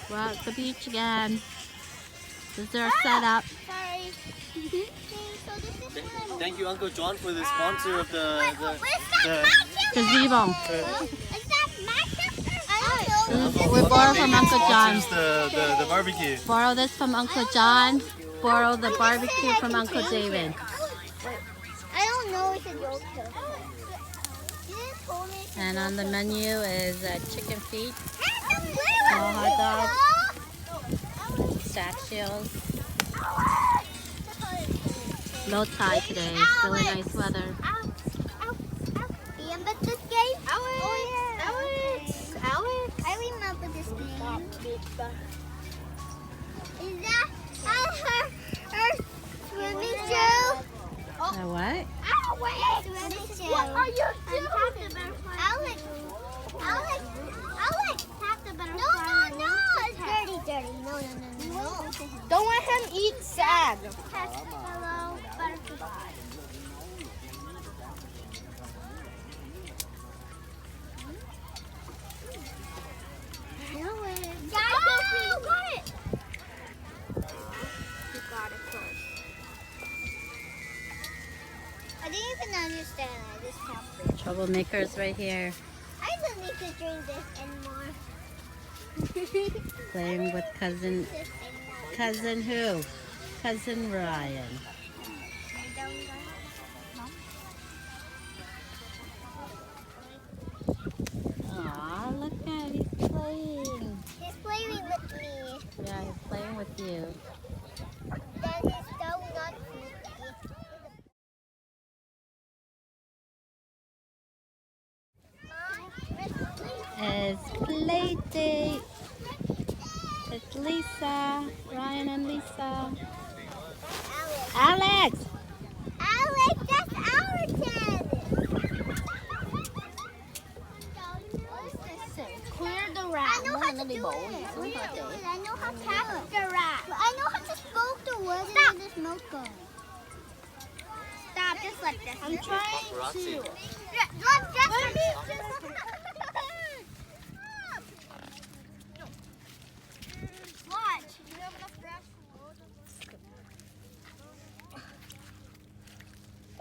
We're at the beach again. This is our setup. Sorry. Thank you, Uncle John, for the sponsor of the Gazebo. Is that my sister? I don't know. We borrow from Uncle John. the barbecue. Borrow this from Uncle John. Borrow the barbecue from Uncle David. I don't know if it's your turn. And on the menu is chicken feet, Small hot dogs, pistachios. Low tide today. Really nice weather. Remember this game? Alex. I remember this game. Is that her swimming shoe? What? What are you doing? Alex, tap the butterfly. No, it's dirty. No. Don't let him eat sand. Hello, butterfly. Got it. You got it first. I didn't even understand. I just tapped it. Troublemakers right here. I don't need to drink this anymore. Playing with cousin. This anymore. Cousin who? Cousin Ryan. Aw, look at he's playing. He's playing with me. Yeah, he's playing with you. That is so not sneaky. It's play date. It's Lisa, Ryan and Lisa. Alex! Alex, that's our kid. Clear the rat. I know how to do it. I know how to tap the rat. I know how to smoke the wood and the smoke gun. Stop, just like this. I'm trying to. Watch.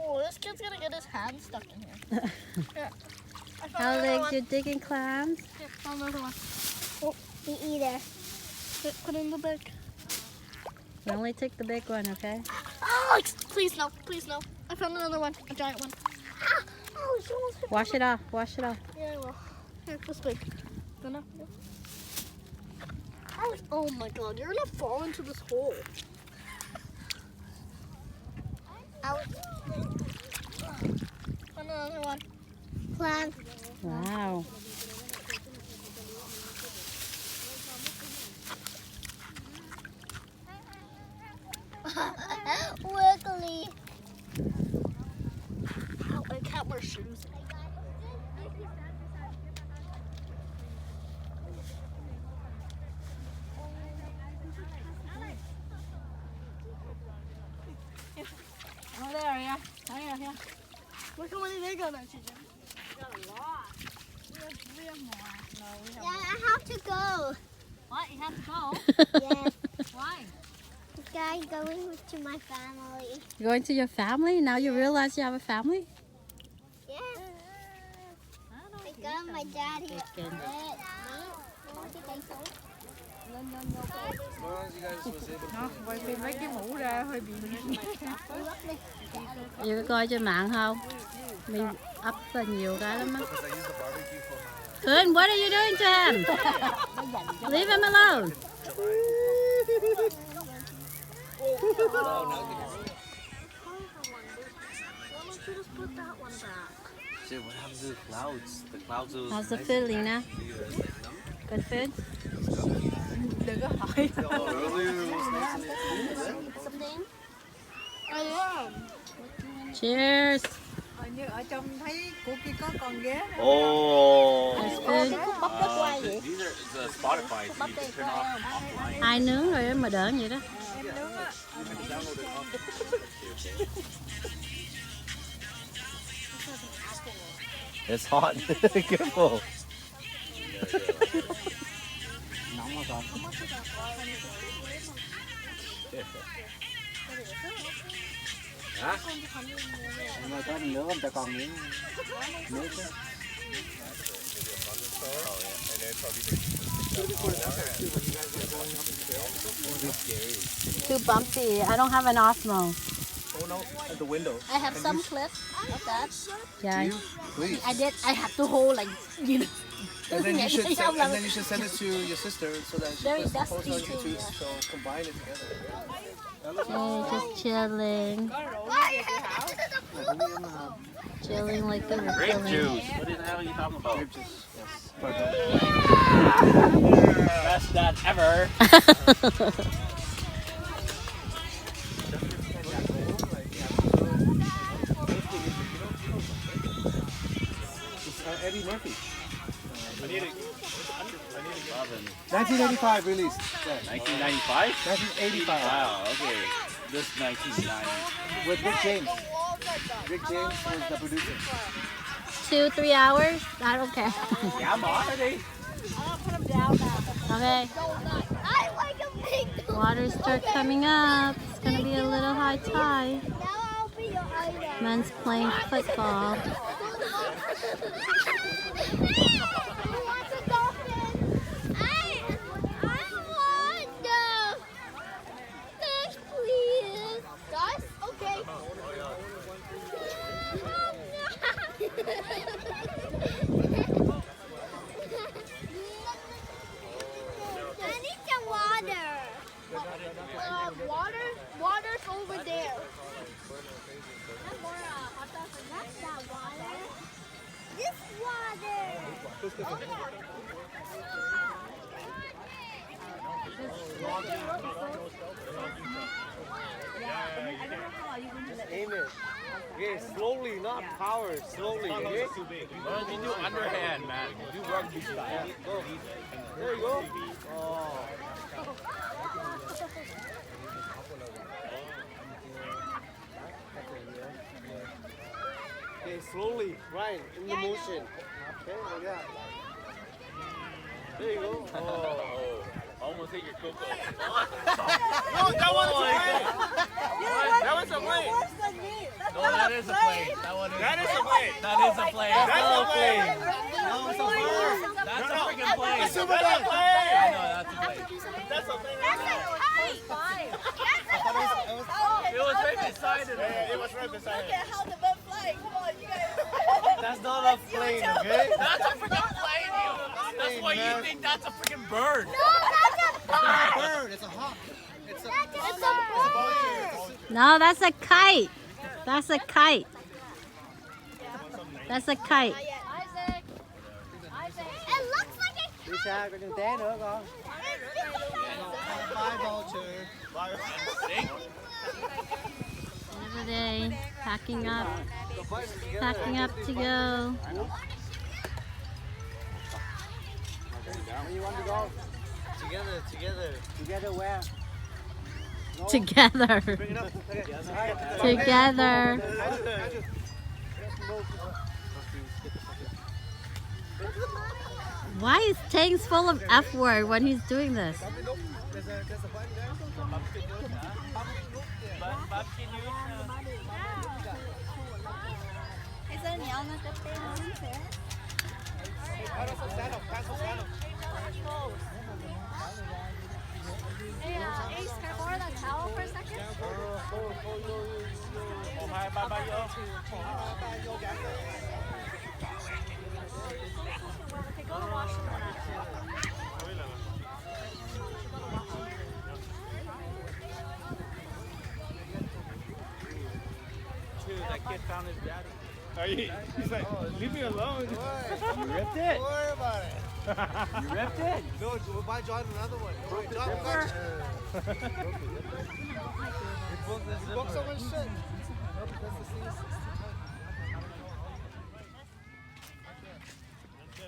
Oh, this kid's gonna get his hand stuck in here. Here. I found another Alex, one. you're digging clams? Here, found another one. Me either. Put in the bag. You only take the big one, okay? Alex, please no, please no. I found another one, a giant one. Oh, it's almost hit Wash it off, wash it off. Yeah, I will. Here, this big. Gonna. Alex, oh my God, you're gonna fall into this hole. Alex. Another one. Clam. Wow. Wiggly. Ow, I can't wear shoes. Oh, there, yeah. Oh, yeah. Look how many they got there, TJ. We got a lot. We have more. No, we have Yeah, I have to go. What? You have to go? Yes. Why? Guy going to my family. You're going to your family? Now you realize you have a family? Yeah. I don't I got my daddy. Bacon. You có coi trên mạng không? Mình up là nhiều cái lắm á. Khuyên, what are you doing to him? Leave him alone. Shit, what happened to the clouds? The clouds was How's the nice. food, Lena? Good food? Earlier it was nice and Something? Cheers. Ở trong thấy của kia có con ghé. Oh. There's food. These are it's a Spotify, so you can turn off offline. Ai nướng rồi đó mà đỡ vậy đó. It's hot. Careful. nóng mà còn. Hả? Nhưng mà có nữa không ta còn miếng nước á. Too bumpy. I don't have an Osmo. Oh no, at the window. I have some clips of that. Yeah. Please. I have to hold like, you know. And then you should Yeah, send, and then you should send it to your sister so that she Very puts the post on dusty too, YouTube. yeah. So combine it together. Okay, just chilling. Chilling like they were Grape chilling. juice. What the hell are you talking about? Grape juice. Yes. Best that ever. Eddie Murphy. I need it. 1985 released. 1995? 1985. Wow, okay. This 1990. With Rick James. Rick James was the producer. 2-3 hours? I don't care. Yeah, I'm already. Okay. I like a big dog. Waters start coming up. It's gonna be a little high tide. Now I'll be your idol. Men's playing football. Who wants a dolphin? I want the fish, please. Guys, okay. I need some water. Water's over there. That's that water. This water. Aim it. Okay, slowly, not power. Slowly. Okay? Why don't you do underhand, man? Do rugby style. Go. There you go. Oh. Okay, slowly, Ryan, in the motion. Okay, like that. There you go. Oh, almost hit your cocoa. No, that one is a plane. That one's a plane. No, that is a plane. That one is. That is a plane. That is a plane. That's a plane. No, it's a bird. That's a freaking plane. That's a plane. I know, that's a plane. That's a plane. It was right beside it. Yeah, it was right beside it. How the bird flying? Come on, you guys. That's not a plane, okay? That's a freaking plane, you. That's why you think that's a freaking bird. Bird, it's a hawk. It's a bird. No, that's a kite. That's a kite. That's a kite. Isaac. It looks like a Đi xa, có chừng té nữa con. Bye, vulture. End of the day, packing up to go. Where you want to go? Together, together. Together where? Together. Bring it up. Okay. Together. Why is Tangs full of F word when he's doing this? There's a button there. Stand up, cancel, stand up. Hey, Ace, can I borrow that towel for a second? Okay, go to Washington. That kid found his daddy. He's like, leave me alone. You ripped it. Don't worry about it. You ripped it. No, we'll buy John another one. John, you broke so much shit.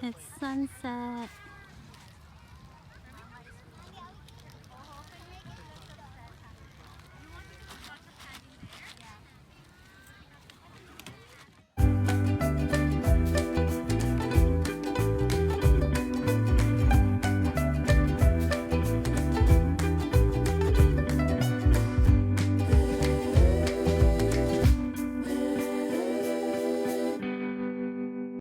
It's sunset.